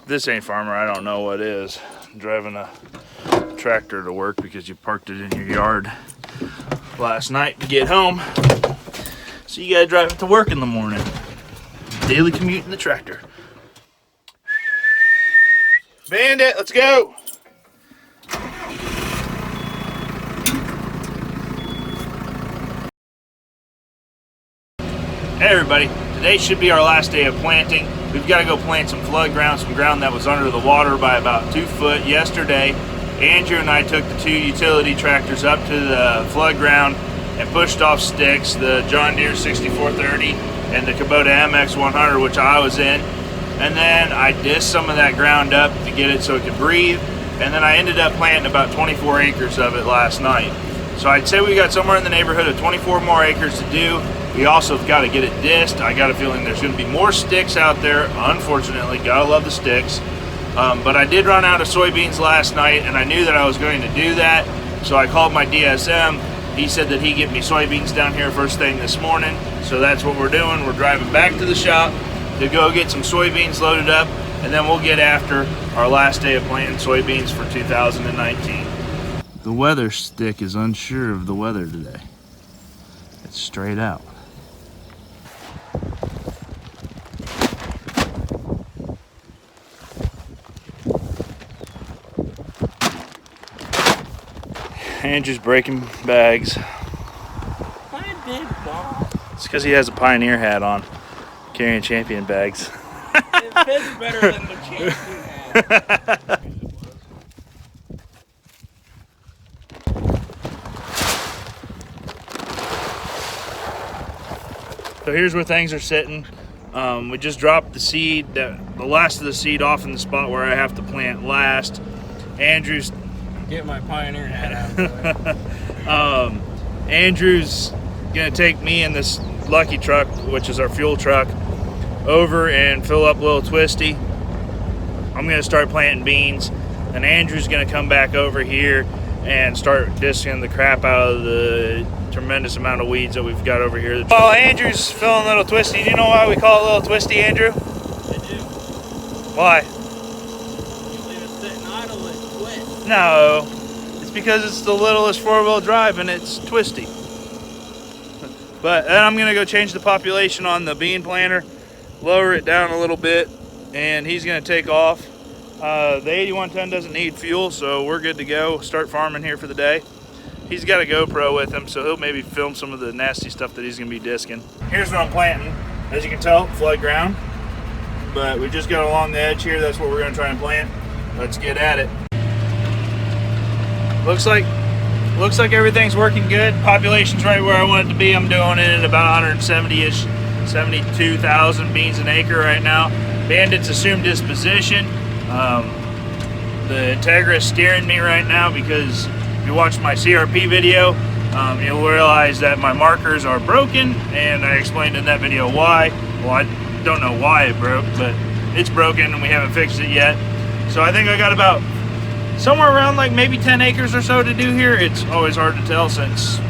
this ain't farmer, I don't know what is. I'm driving a tractor to work because you parked it in your yard last night to get home. So you gotta drive it to work in the morning. Daily commute in the tractor. Bandit, let's go! Hey everybody, today should be our last day of planting. We've got to go plant some flood ground, some ground that was under the water by about 2 foot yesterday. Andrew and I took the 2 utility tractors up to the flood ground and pushed off sticks, the John Deere 6430 and the Kubota MX 100, which I was in. And then I disced some of that ground up to get it so it could breathe. And then I ended up planting about 24 acres of it last night. So I'd say we got somewhere in the neighborhood of 24 more acres to do. We also got to get it disced. I got a feeling there's going to be more sticks out there, unfortunately. Gotta love the sticks. But I did run out of soybeans last night, and I knew that I was going to do that. So I called my DSM. He said that he'd get me soybeans down here first thing this morning. So that's what we're doing. We're driving back to the shop to go get some soybeans loaded up, and then we'll get after our last day of planting soybeans for 2019. The weather stick is unsure of the weather today. It's straight out. Andrew's breaking bags. It's because he has a Pioneer hat on, carrying champion bags. It fits better than the champion hat. So here's where things are sitting. We just dropped the seed, the last of the seed off in the spot where I have to plant last. Andrew's Get my Pioneer hat out of the way. Andrew's gonna take me in this Lucky truck, which is our fuel truck, over and fill up Little Twisty. I'm gonna start planting beans, and Andrew's gonna come back over here and start disking the crap out of the tremendous amount of weeds that we've got over here. While Andrew's filling Little Twisty, do you know why we call it Little Twisty, Andrew? I do. Why? You leave it sitting idle, it twists. No, it's because it's the littlest 4-wheel drive and it's twisty. But then I'm gonna go change the population on the bean planter, lower it down a little bit, and he's gonna take off. The 81 ton doesn't need fuel, so we're good to go. Start farming here for the day. He's got a GoPro with him, so he'll maybe film some of the nasty stuff that he's gonna be disking. Here's what I'm planting. As you can tell, flood ground. But we just got along the edge here. That's what we're gonna try and plant. Let's get at it. Looks like everything's working good. Population's right where I want it to be. I'm doing it at about 170-ish, 72,000 beans an acre right now. Bandit's assumed disposition. The Integra's steering me right now because if you watch my CRP video, you'll realize that my markers are broken, and I explained in that video why. Well, I don't know why it broke, but it's broken and we haven't fixed it yet. So I think I got about somewhere around like maybe 10 acres or so to do here. It's always hard to tell since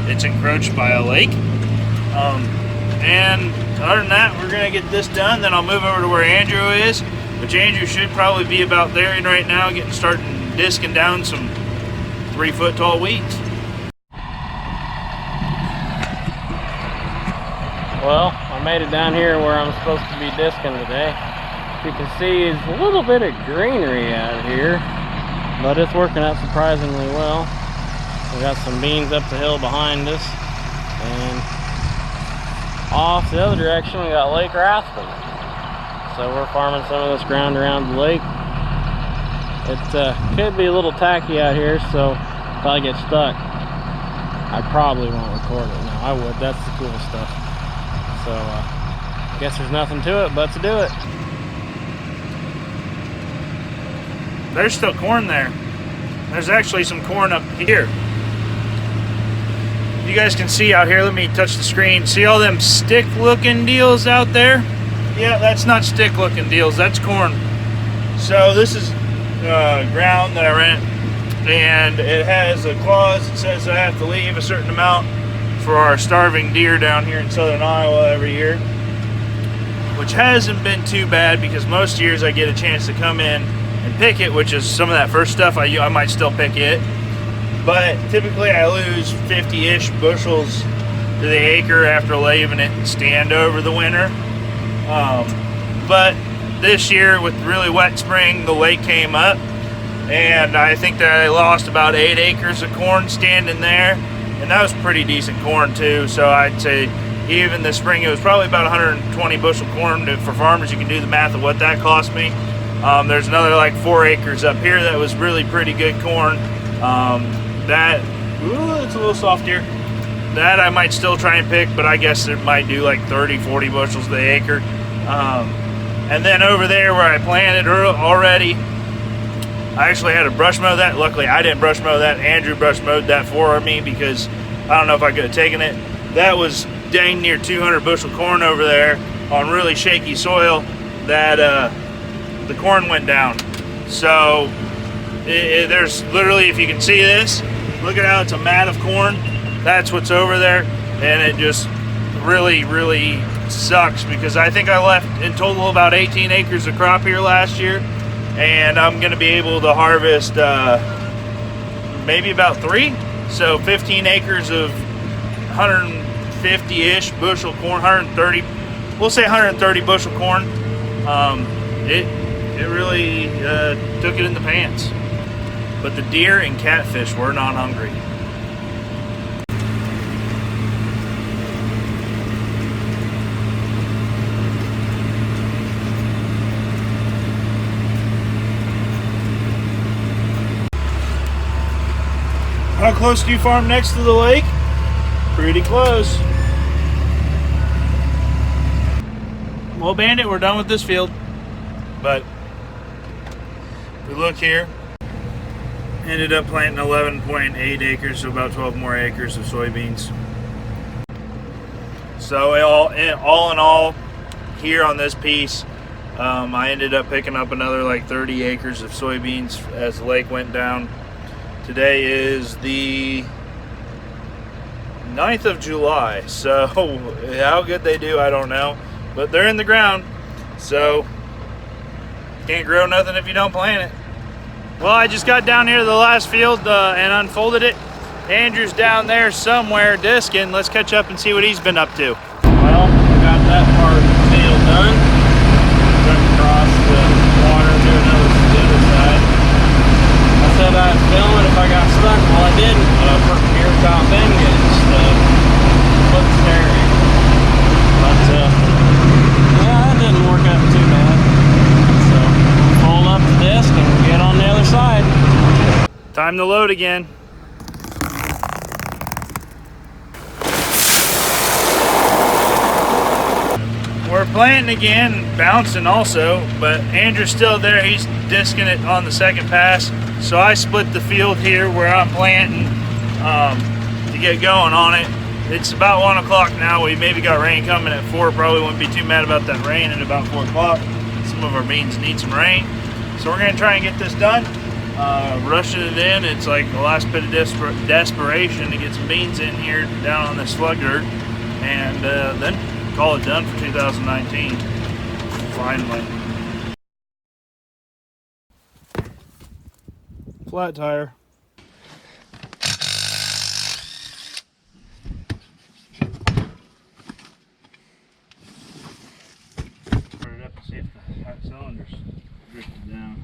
it's encroached by a lake. And other than that, we're gonna get this done, then I'll move over to where Andrew is, which Andrew should probably be about there right now, starting disking down some 3-foot tall weeds. Well, I made it down here where I'm supposed to be disking today. You can see there's a little bit of greenery out here, but it's working out surprisingly well. We got some beans up the hill behind us, and off the other direction we got Lake Rathbun. So we're farming some of this ground around the lake. It could be a little tacky out here, so if I get stuck, I probably won't record it. No, I would. That's the cool stuff. So I guess there's nothing to it but to do it. There's still corn there. There's actually some corn up here. You guys can see out here, let me touch the screen. See all them stick looking deals out there? Yeah, that's not stick looking deals, that's corn. So this is ground that I rent, and it has a clause that says I have to leave a certain amount for our starving deer down here in southern Iowa every year. which hasn't been too bad because most years I get a chance to come in and pick it, which is some of that first stuff I might still pick it. But typically I lose 50-ish bushels to the acre after leaving it in stand over the winter. But this year with really wet spring, the lake came up, and I think that I lost about 8 acres of corn standing there, and that was pretty decent corn too. So I'd say even this spring it was probably about 120 bushel corn. For farmers, you can do the math of what that cost me. There's another like 4 acres up here that was really pretty good corn. It's a little soft here. That I might still try and pick, but I guess it might do like 30-40 bushels to the acre. And then over there where I planted already, I actually had to brush mow that. Luckily I didn't brush mow that. Andrew brush mowed that for me because I don't know if I could have taken it. That was dang near 200 bushel corn over there on really shaky soil that the corn went down. So there's literally, if you can see this, look at how it's a mat of corn. That's what's over there, and it just really sucks because I think I left in total about 18 acres of crop here last year, and I'm going to be able to harvest maybe about 3, so 15 acres of 150-ish bushel corn, 130, we'll say 130 bushel corn. It really took it in the pants, but the deer and catfish were not hungry. How close do you farm next to the lake? Pretty close. Well, Bandit, we're done with this field. But if we look here, ended up planting 11.8 acres, so about 12 more acres of soybeans. So all in all, here on this piece, I ended up picking up another like 30 acres of soybeans as the lake went down. Today is the 9th of July, so how good they do, I don't know. But they're in the ground, so can't grow nothing if you don't plant it. Well, I just got down here to the last field and unfolded it. Andrew's down there somewhere disking. Let's catch up and see what he's been up to. Well, I got that part of the field done. Took across the water to the other side. I said I'd film it if I got stuck. Well, I didn't. For here top end getting stuck. Looks scary. But yeah, that didn't work out too bad. So fold up the disc and get on the other side. Time to load again. We're planting again, bouncing also, but Andrew's still there. He's disking it on the second pass. So I split the field here where I'm planting to get going on it. It's about 1 o'clock now. We maybe got rain coming at 4. Probably wouldn't be too mad about that rain at about 4 o'clock. Some of our beans need some rain. So we're gonna try and get this done. Rushing it in, it's like the last bit of desperation to get some beans in here down on this slug dirt, and then call it done for 2019. Finally. Flat tire. Turn it up to see if the hot cylinders drifted down.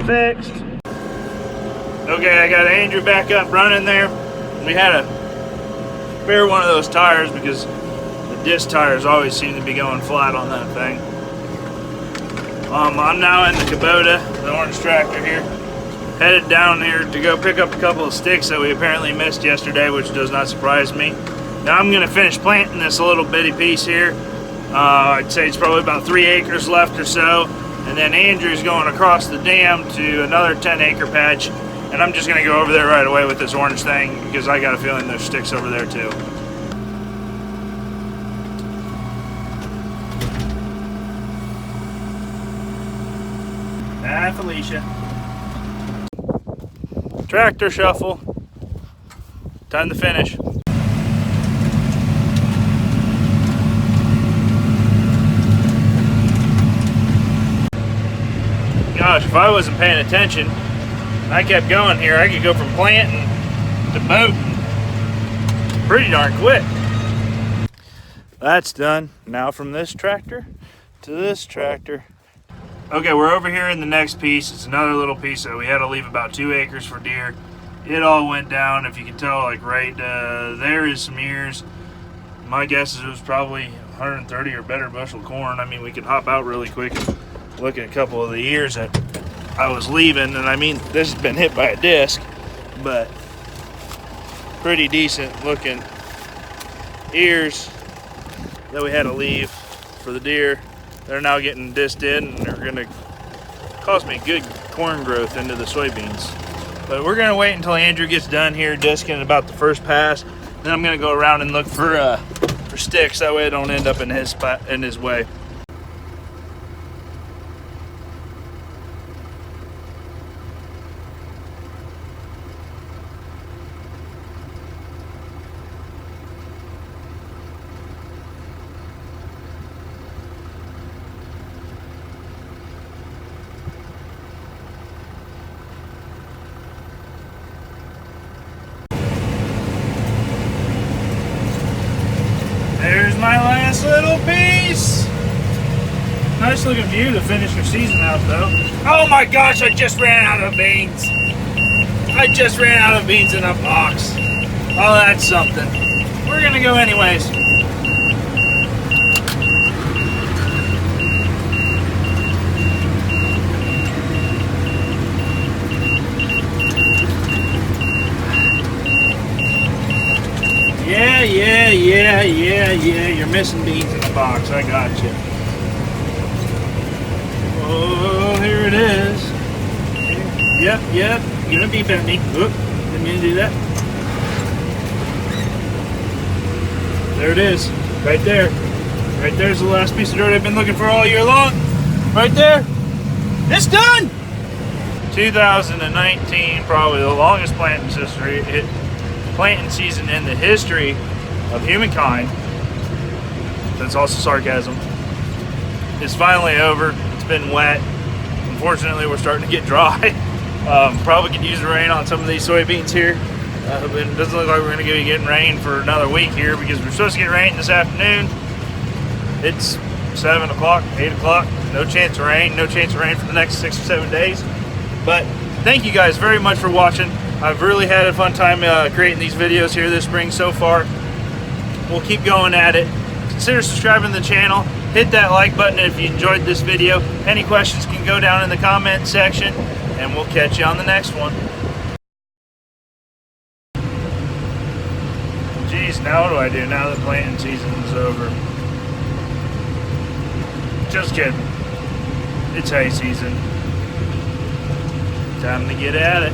Fixed. Okay, I got Andrew back up running there. We had to spare one of those tires because the disc tires always seem to be going flat on that thing. I'm now in the Kubota, the orange tractor here, headed down here to go pick up a couple of sticks that we apparently missed yesterday, which does not surprise me. Now I'm going to finish planting this little bitty piece here. I'd say it's probably about 3 acres left or so. And then Andrew's going across the dam to another 10-acre patch, and I'm just gonna go over there right away with this orange thing because I got a feeling there's sticks over there too. Ah, Felicia. Tractor shuffle. Time to finish. Gosh, if I wasn't paying attention, and I kept going here, I could go from planting to boating pretty darn quick. That's done. Now from this tractor to this tractor. Okay, we're over here in the next piece. It's another little piece that we had to leave about 2 acres for deer. It all went down, if you can tell, like right there is some ears. My guess is it was probably 130 or better bushel corn. I mean, we could hop out really quick and look at a couple of the ears that I was leaving, and I mean, this has been hit by a disc, but pretty decent looking ears that we had to leave for the deer. They're now getting disced in, and they're gonna cause me good corn growth into the soybeans. But we're gonna wait until Andrew gets done here disking about the first pass. Then I'm gonna go around and look for sticks. That way it don't end up in his spot, in his way. There's my last little piece. Nice looking view to finish your season out though. Oh my gosh, I just ran out of beans. I just ran out of beans in a box. Oh, that's something. We're gonna go anyways. Yeah, you're missing beans in the box. I got you. Oh, here it is. Yep. You're gonna beep at me. Oop, didn't mean to do that. There it is. Right there. Right there's the last piece of dirt I've been looking for all year long. Right there. It's done! 2019, probably the longest planting season in the history of humankind. That's also sarcasm. It's finally over. It's been wet. Unfortunately, we're starting to get dry. Probably could use the rain on some of these soybeans here. But it doesn't look like we're going to be getting rain for another week here because we're supposed to get rain this afternoon. It's 7 o'clock, 8 o'clock. No chance of rain. No chance of rain for the next 6 or 7 days. But thank you guys very much for watching. I've really had a fun time creating these videos here this spring so far. We'll keep going at it. Consider subscribing to the channel. Hit that like button if you enjoyed this video. Any questions can go down in the comment section, and we'll catch you on the next one. Geez, now what do I do now that planting season is over? Just kidding. It's hay season. Time to get at it.